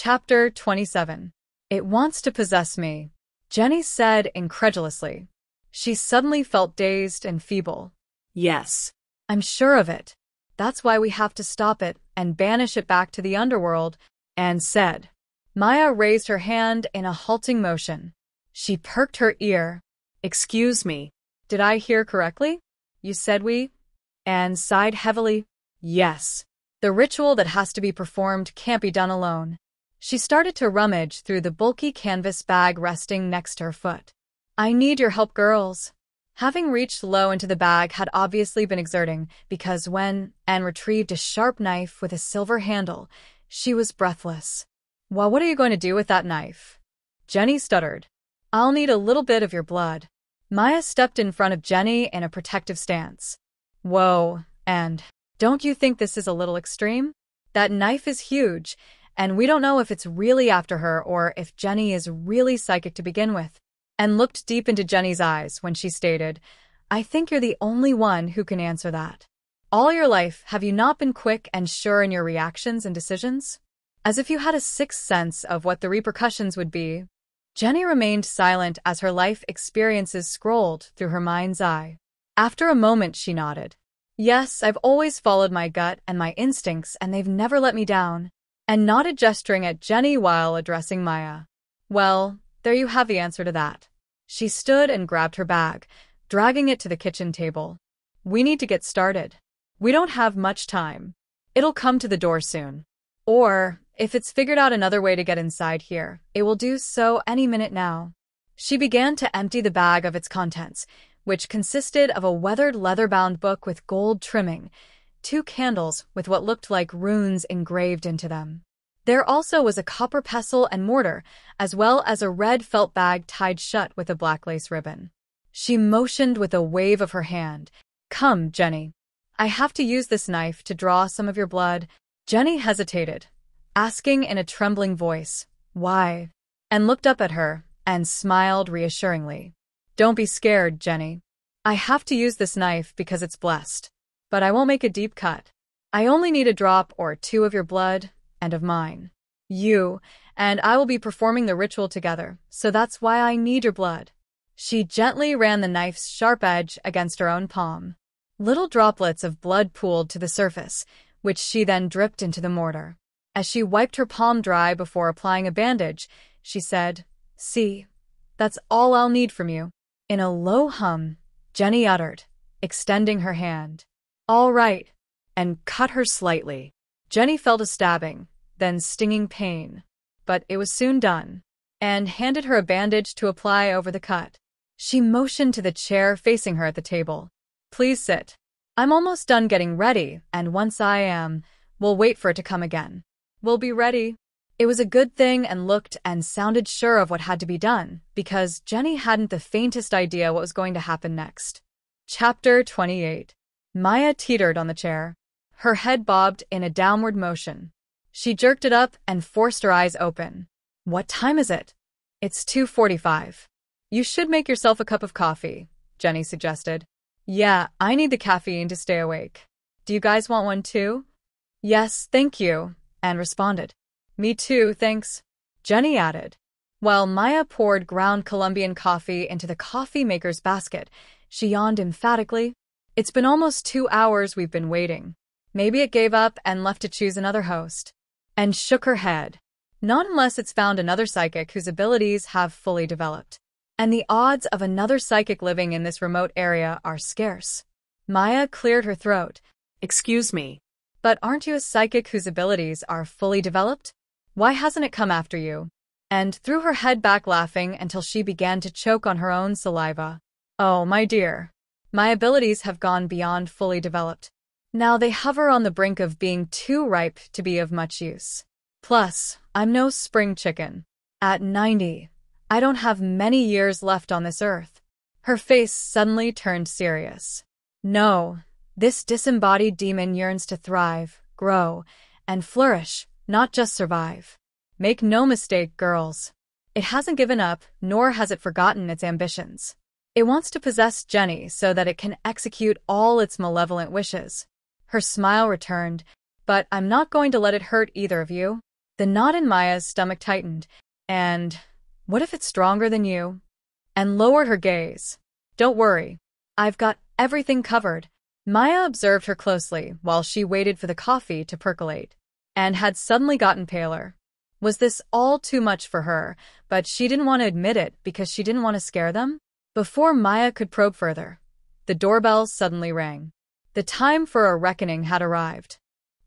Chapter 27. It wants to possess me, Jenny said incredulously. She suddenly felt dazed and feeble. Yes. I'm sure of it. That's why we have to stop it and banish it back to the underworld, Anne said. Maya raised her hand in a halting motion. She perked her ear. Excuse me. Did I hear correctly? You said we? Anne sighed heavily. Yes. The ritual that has to be performed can't be done alone. She started to rummage through the bulky canvas bag resting next to her foot. I need your help, girls. Having reached low into the bag had obviously been exerting, because when Anne retrieved a sharp knife with a silver handle, she was breathless. Well, what are you going to do with that knife? Jenny stuttered. I'll need a little bit of your blood. Maya stepped in front of Jenny in a protective stance. Whoa, and don't you think this is a little extreme? That knife is huge, and we don't know if it's really after her or if Jenny is really psychic to begin with. And looked deep into Jenny's eyes when she stated, I think you're the only one who can answer that. All your life, have you not been quick and sure in your reactions and decisions? As if you had a sixth sense of what the repercussions would be. Jenny remained silent as her life experiences scrolled through her mind's eye. After a moment, she nodded. Yes, I've always followed my gut and my instincts, and they've never let me down. And nodded, gesturing at Jenny while addressing Maya. Well, there you have the answer to that. She stood and grabbed her bag, dragging it to the kitchen table. We need to get started. We don't have much time. It'll come to the door soon. Or, if it's figured out another way to get inside here, it will do so any minute now. She began to empty the bag of its contents, which consisted of a weathered leather-bound book with gold trimming, 2 candles with what looked like runes engraved into them. There also was a copper pestle and mortar, as well as a red felt bag tied shut with a black lace ribbon. She motioned with a wave of her hand. Come, Jenny. I have to use this knife to draw some of your blood. Jenny hesitated, asking in a trembling voice, Why? And looked up at her and smiled reassuringly. Don't be scared, Jenny. I have to use this knife because it's blessed. But I won't make a deep cut. I only need a drop or 2 of your blood, and of mine. You and I will be performing the ritual together, so that's why I need your blood. She gently ran the knife's sharp edge against her own palm. Little droplets of blood pooled to the surface, which she then dripped into the mortar. As she wiped her palm dry before applying a bandage, she said, See, that's all I'll need from you. In a low hum, Jenny uttered, extending her hand. All right, and cut her slightly. Jenny felt a stabbing, then stinging pain, but it was soon done, and handed her a bandage to apply over the cut. She motioned to the chair facing her at the table. Please sit. I'm almost done getting ready, and once I am, we'll wait for it to come again. We'll be ready. It was a good thing and looked and sounded sure of what had to be done, because Jenny hadn't the faintest idea what was going to happen next. Chapter 28. Maya teetered on the chair. Her head bobbed in a downward motion. She jerked it up and forced her eyes open. What time is it? It's 2:45. You should make yourself a cup of coffee, Jenny suggested. Yeah, I need the caffeine to stay awake. Do you guys want one too? Yes, thank you, Anne responded. Me too, thanks, Jenny added. While Maya poured ground Colombian coffee into the coffee maker's basket, she yawned emphatically. It's been almost 2 hours we've been waiting. Maybe it gave up and left to choose another host. And shook her head. Not unless it's found another psychic whose abilities have fully developed. And the odds of another psychic living in this remote area are scarce. Maya cleared her throat. Excuse me. But aren't you a psychic whose abilities are fully developed? Why hasn't it come after you? And threw her head back, laughing until she began to choke on her own saliva. Oh, my dear. My abilities have gone beyond fully developed. Now they hover on the brink of being too ripe to be of much use. Plus, I'm no spring chicken. At 90, I don't have many years left on this earth. Her face suddenly turned serious. No, this disembodied demon yearns to thrive, grow, and flourish, not just survive. Make no mistake, girls. It hasn't given up, nor has it forgotten its ambitions. It wants to possess Jenny so that it can execute all its malevolent wishes. Her smile returned, but I'm not going to let it hurt either of you. The knot in Maya's stomach tightened. And what if it's stronger than you? And lowered her gaze. Don't worry. I've got everything covered. Maya observed her closely while she waited for the coffee to percolate, and had suddenly gotten paler. Was this all too much for her, but she didn't want to admit it because she didn't want to scare them? Before Maya could probe further, the doorbell suddenly rang. The time for a reckoning had arrived.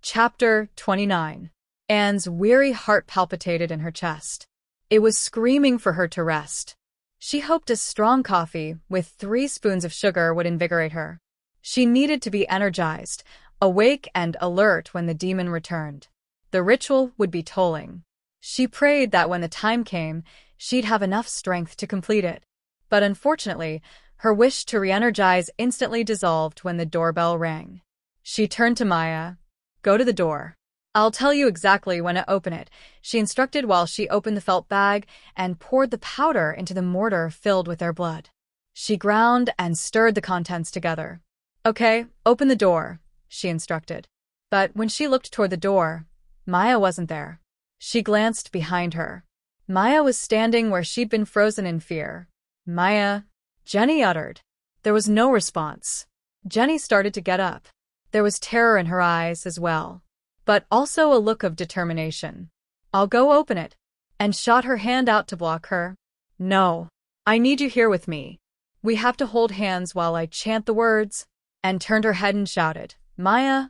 Chapter 29. Anne's weary heart palpitated in her chest. It was screaming for her to rest. She hoped a strong coffee with 3 spoons of sugar would invigorate her. She needed to be energized, awake and alert when the demon returned. The ritual would be tolling. She prayed that when the time came, she'd have enough strength to complete it. But unfortunately, her wish to re-energize instantly dissolved when the doorbell rang. She turned to Maya. Go to the door. I'll tell you exactly when to open it, she instructed while she opened the felt bag and poured the powder into the mortar filled with their blood. She ground and stirred the contents together. Okay, open the door, she instructed. But when she looked toward the door, Maya wasn't there. She glanced behind her. Maya was standing where she'd been frozen in fear. Maya, Jenny uttered. There was no response. Jenny started to get up. There was terror in her eyes as well, but also a look of determination. I'll go open it, and shot her hand out to block her. No, I need you here with me. We have to hold hands while I chant the words, and turned her head and shouted, Maya,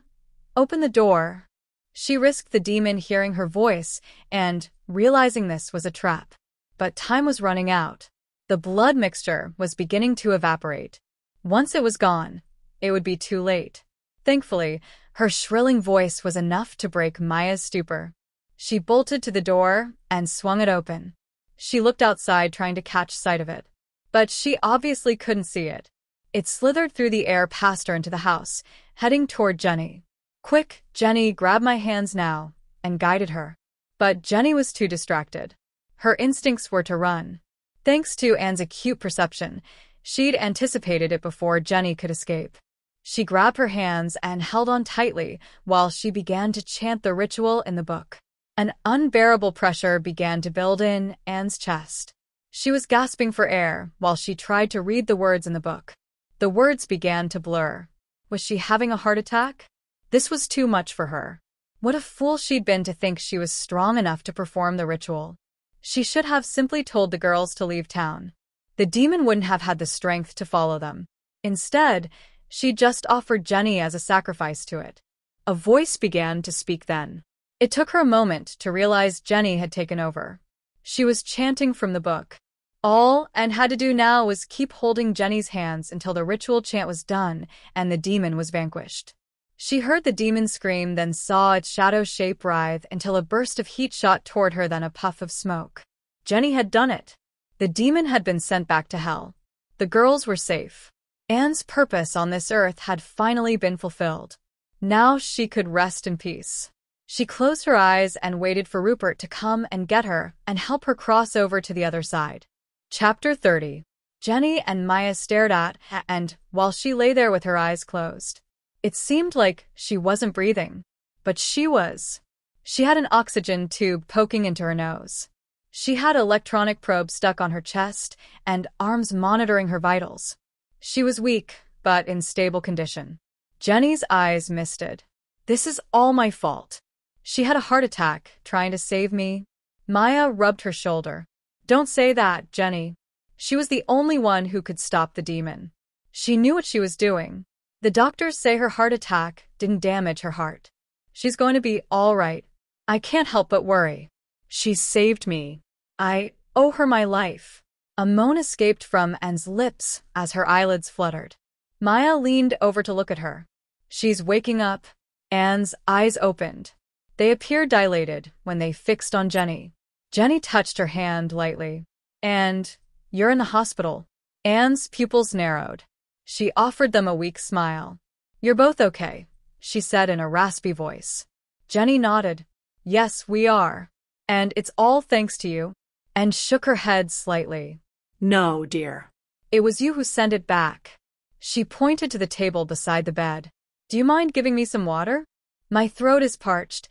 open the door. She risked the demon hearing her voice and realizing this was a trap. But time was running out. The blood mixture was beginning to evaporate. Once it was gone, it would be too late. Thankfully, her shrilling voice was enough to break Maya's stupor. She bolted to the door and swung it open. She looked outside trying to catch sight of it, but she obviously couldn't see it. It slithered through the air past her into the house, heading toward Jenny. Quick, Jenny, grab my hands now, and guided her. But Jenny was too distracted. Her instincts were to run. Thanks to Anne's acute perception, she'd anticipated it before Jenny could escape. She grabbed her hands and held on tightly while she began to chant the ritual in the book. An unbearable pressure began to build in Anne's chest. She was gasping for air while she tried to read the words in the book. The words began to blur. Was she having a heart attack? This was too much for her. What a fool she'd been to think she was strong enough to perform the ritual. She should have simply told the girls to leave town. The demon wouldn't have had the strength to follow them. Instead, she just offered Jenny as a sacrifice to it. A voice began to speak then. It took her a moment to realize Jenny had taken over. She was chanting from the book. All Anne had to do now was keep holding Jenny's hands until the ritual chant was done and the demon was vanquished. She heard the demon scream, then saw its shadow shape writhe until a burst of heat shot toward her, then a puff of smoke. Jenny had done it. The demon had been sent back to hell. The girls were safe. Anne's purpose on this earth had finally been fulfilled. Now she could rest in peace. She closed her eyes and waited for Rupert to come and get her and help her cross over to the other side. Chapter 30. Jenny and Maya stared at and while she lay there with her eyes closed. It seemed like she wasn't breathing, but she was. She had an oxygen tube poking into her nose. She had an electronic probe stuck on her chest and arms monitoring her vitals. She was weak, but in stable condition. Jenny's eyes misted. This is all my fault. She had a heart attack, trying to save me. Maya rubbed her shoulder. Don't say that, Jenny. She was the only one who could stop the demon. She knew what she was doing. The doctors say her heart attack didn't damage her heart. She's going to be all right. I can't help but worry. She saved me. I owe her my life. A moan escaped from Anne's lips as her eyelids fluttered. Maya leaned over to look at her. She's waking up. Anne's eyes opened. They appeared dilated when they fixed on Jenny. Jenny touched her hand lightly. And you're in the hospital. Anne's pupils narrowed. She offered them a weak smile. You're both okay, she said in a raspy voice. Jenny nodded. Yes, we are. And it's all thanks to you. And shook her head slightly. No, dear. It was you who sent it back. She pointed to the table beside the bed. Do you mind giving me some water? My throat is parched.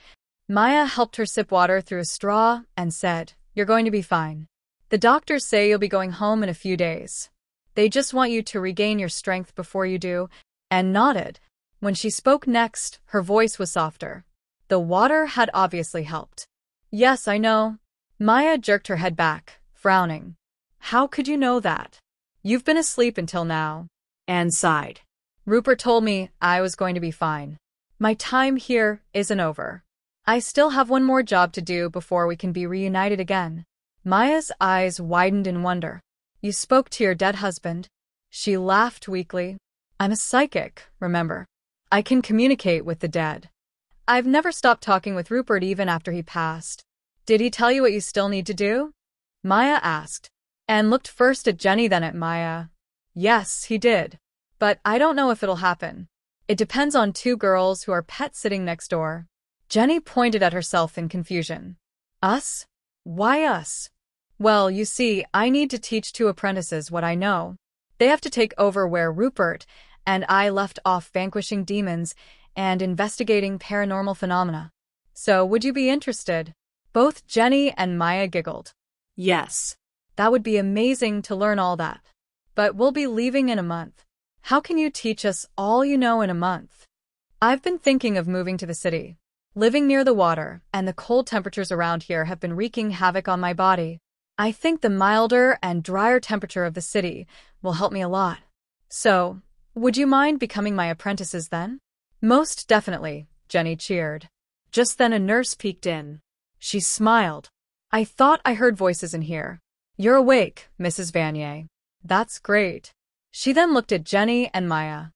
Maya helped her sip water through a straw and said, "You're going to be fine. The doctors say you'll be going home in a few days. They just want you to regain your strength before you do," and nodded. When she spoke next, her voice was softer. The water had obviously helped. "Yes, I know." Maya jerked her head back, frowning. "How could you know that? You've been asleep until now." Anne sighed. "Rupert told me I was going to be fine. My time here isn't over. I still have one more job to do before we can be reunited again." Maya's eyes widened in wonder. "You spoke to your dead husband?" She laughed weakly. "I'm a psychic, remember? I can communicate with the dead. I've never stopped talking with Rupert even after he passed." "Did he tell you what you still need to do?" Maya asked, and looked first at Jenny then at Maya. "Yes, he did. But I don't know if it'll happen. It depends on two girls who are pet sitting next door." Jenny pointed at herself in confusion. "Us? Why us?" "Well, you see, I need to teach two apprentices what I know. They have to take over where Rupert and I left off, vanquishing demons and investigating paranormal phenomena. So, would you be interested?" Both Jenny and Maya giggled. Yes. "That would be amazing to learn all that. But we'll be leaving in a month. How can you teach us all you know in a month?" "I've been thinking of moving to the city. Living near the water and the cold temperatures around here have been wreaking havoc on my body. I think the milder and drier temperature of the city will help me a lot. So, would you mind becoming my apprentices then?" "Most definitely," Jenny cheered. Just then a nurse peeked in. She smiled. "I thought I heard voices in here. You're awake, Mrs. Vanier. That's great." She then looked at Jenny and Maya.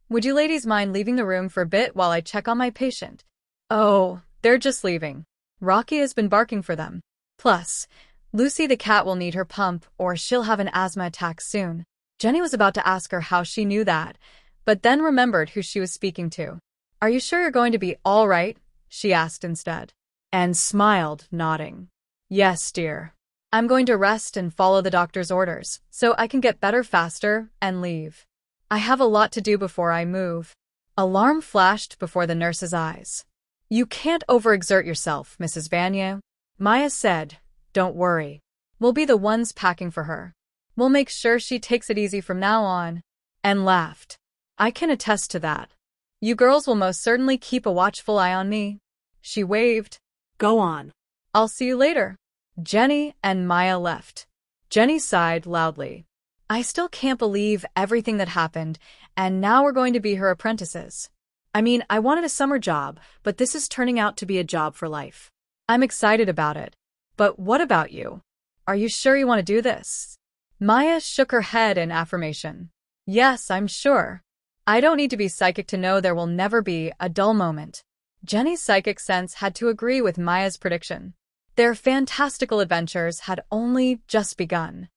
"Would you ladies mind leaving the room for a bit while I check on my patient?" "Oh, they're just leaving. Rocky has been barking for them. Plus, Lucy the cat will need her pump or she'll have an asthma attack soon." Jenny was about to ask her how she knew that, but then remembered who she was speaking to. "Are you sure you're going to be all right?" she asked instead. And smiled, nodding. "Yes, dear. I'm going to rest and follow the doctor's orders, so I can get better faster and leave. I have a lot to do before I move." Alarm flashed before the nurse's eyes. "You can't overexert yourself, Mrs. Vanier," Maya said. "Don't worry. We'll be the ones packing for her. We'll make sure she takes it easy from now on." And laughed. "I can attest to that. You girls will most certainly keep a watchful eye on me." She waved. Go on. "I'll see you later." Jenny and Maya left. Jenny sighed loudly. "I still can't believe everything that happened, and now we're going to be her apprentices. I mean, I wanted a summer job, but this is turning out to be a job for life. I'm excited about it. But what about you? Are you sure you want to do this?" Maya shook her head in affirmation. "Yes, I'm sure. I don't need to be psychic to know there will never be a dull moment." Jenny's psychic sense had to agree with Maya's prediction. Their fantastical adventures had only just begun.